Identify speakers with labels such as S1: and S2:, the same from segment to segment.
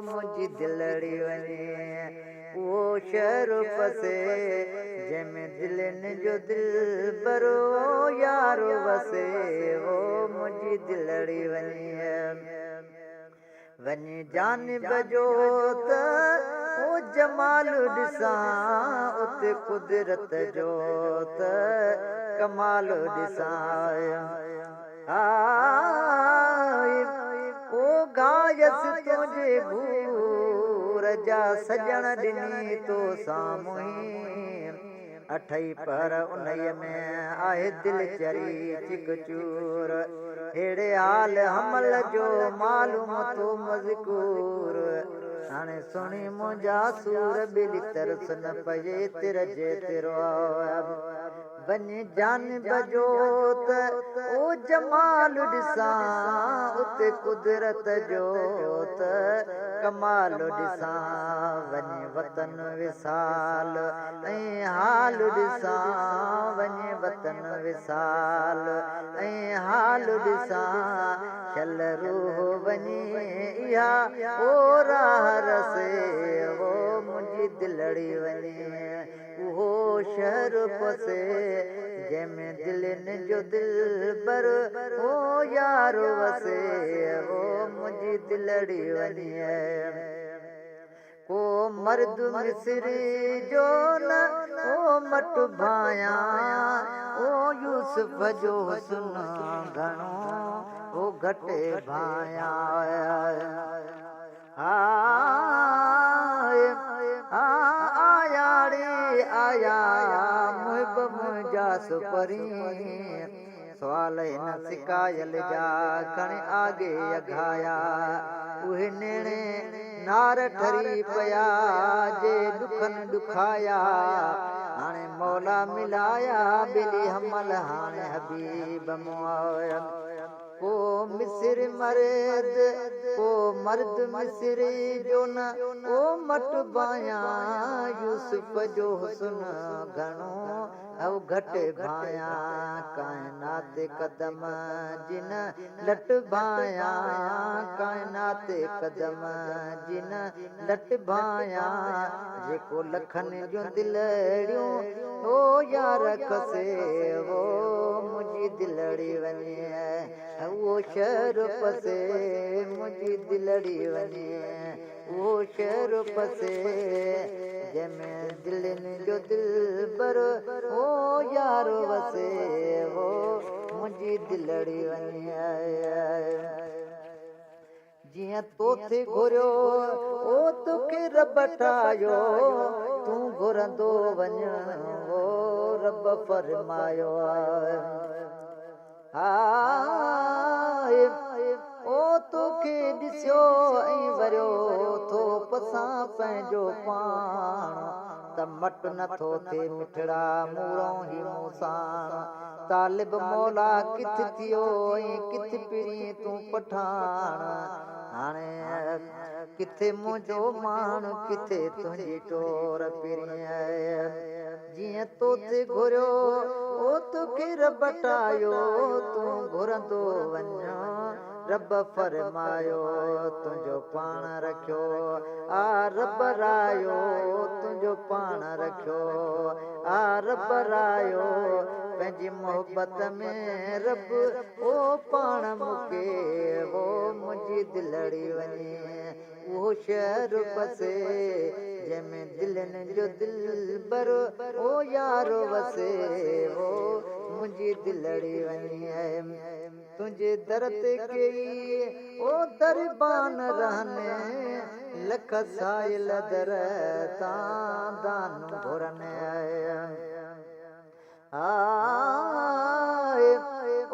S1: मुंहिंजी दिलड़ी वञे उहो शहर पसे जंहिंमें दिलनि जो दिलबरो यारो वसे ओ मुंहिंजी दिलड़ी वञे वञे जानिब जो त ओ जमाल ॾिसां उते कुदरत जो त कमाल ॾिसां ओ गायस तुंहिंजे भूर जा सजण ॾिनी तो साम्हूं अठई पर उन्हीअ में आहे दिल चरी चिक चूर अहिड़े हाल हमल जो मालूम तो मज़कूर हाणे सुणी मुंहिंजा सूर ॿिली तरस न पए तिर जे तिरो वञे जानिब जो त ओ जमाल ॾिसां उते कुदरत जो त कमाल ॾिसां वञे वतन विसाल ऐं हाल ॾिसां वञे वतन विसाल ऐं हाल ॾिसां शल रूह वञे इहा ओ राह रसे ओ मुंहिंजी दिलड़ी वञे उहो शहर पसे जंहिंमें दिलनि जो दिलबर ओ यारो वसे ओ मुंहिंजी दिलड़ी वञे को मर्द मिस्री जो न ओ मट भाया ओ यूसुफ जो हुस्न घणो ओ घटे भाया आया मुहिब मुंहिंजा सुपरी सवाल हिन सिकायल जा खणे आगे अघाया उहे नेणे नार ठरी पिया जे ॾुखनि ॾुखाया हाणे मौला मिलाया ॿिली हमल हाणे हबीब मुआया को मिस्र मर्द को मर्द मिस्री जो न ओ मट बाया यूसुफ जो हुस्न घणो औ घटे भाया कायनात कदम जिन लट भाया कायनात कदम जिन लट भाया जेको लखनि जो दिलड़ियूं ओ यार खसे वो मुंहिंजी दिलड़ी वञे उहो शहर पसे मुंहिंजी दिलड़ी वञे उहो शहर पसे जंहिंमें दिलनि जो दिलबर ओ यारो वसे वो मुंहिंजी दिलड़ी वञे जीअं तोखे घुरियो ओ तोखे रब ठाहियो तूं घुरंदो वञ ओ रब फरमायो ओ तोखे ॾिसियो ऐं वरियो थो पसां पंहिंजो पाण त मट नथो थिए मिठड़ा मूरों ई मूंसां तालिब मौला किथ थियो ऐं किथ पिरी तूं पठान हाणे किथे मुंहिंजो माण्हू किथे तुंहिंजी टोर पिरी जीअं तोते घुरियो ओ तोखे रब ठाहियो तूं घुरंदो वञ रब फरमायो तुंहिंजो पाण रखियो आ रब रायो तुंहिंजो पाण रखियो आ रब रायो पंहिंजी मोहबत में रब ओ पाण मूंखे वो मुंहिंजी दिलड़ी वञे उहो शहर पसे जंहिंमें दिलनि जो दिलबर ओ यारो वसे वो मुंहिंजी दिलड़ी वञे तुंहिंजे दर ते कई ओ दरबान रहने लख साइल दर तां दान घुरने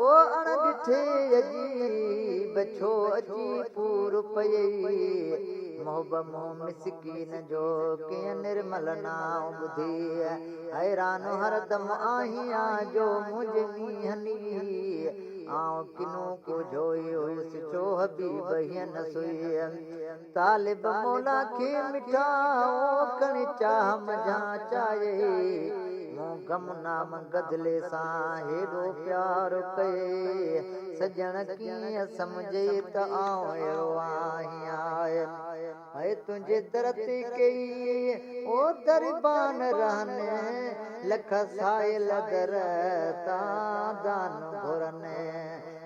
S1: ओ अण ॾिठे अजीब छो अची पूर पई मोहब मोह मिसकीन जो कीअं निर्मल नाम ॿुधी हैरान हरदम आहियां जो मुंहिंजे मींहनी आऊं किनो को जोई हुयुसि छो हबीब हीअं न सुई तालिब मौला खे मिठा कण चाह मझा चाहे मूं गम नाम गदले सां हेॾो प्यार कए सजण कीअं सम्झे त आऊं अहिड़ो आहियां हाय तुझे तरती कई ओ दरबान रहने लख साइल दर ता दान घुरने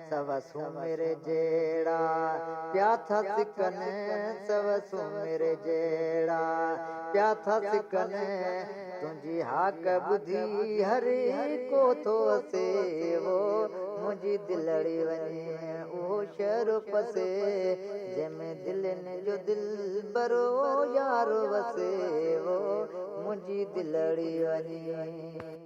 S1: सवसु मेरे जेड़ा प्या था सिकने सवसु मेरे जेड़ा प्या था सिकने तुझी हाक बुधी हरे को तो सेवो मुझी दिलड़ी वने ओ शहर पसे जंहिंमें दिलनि जो दिल बरो यार वसे वो मुझी दिलड़ी वने।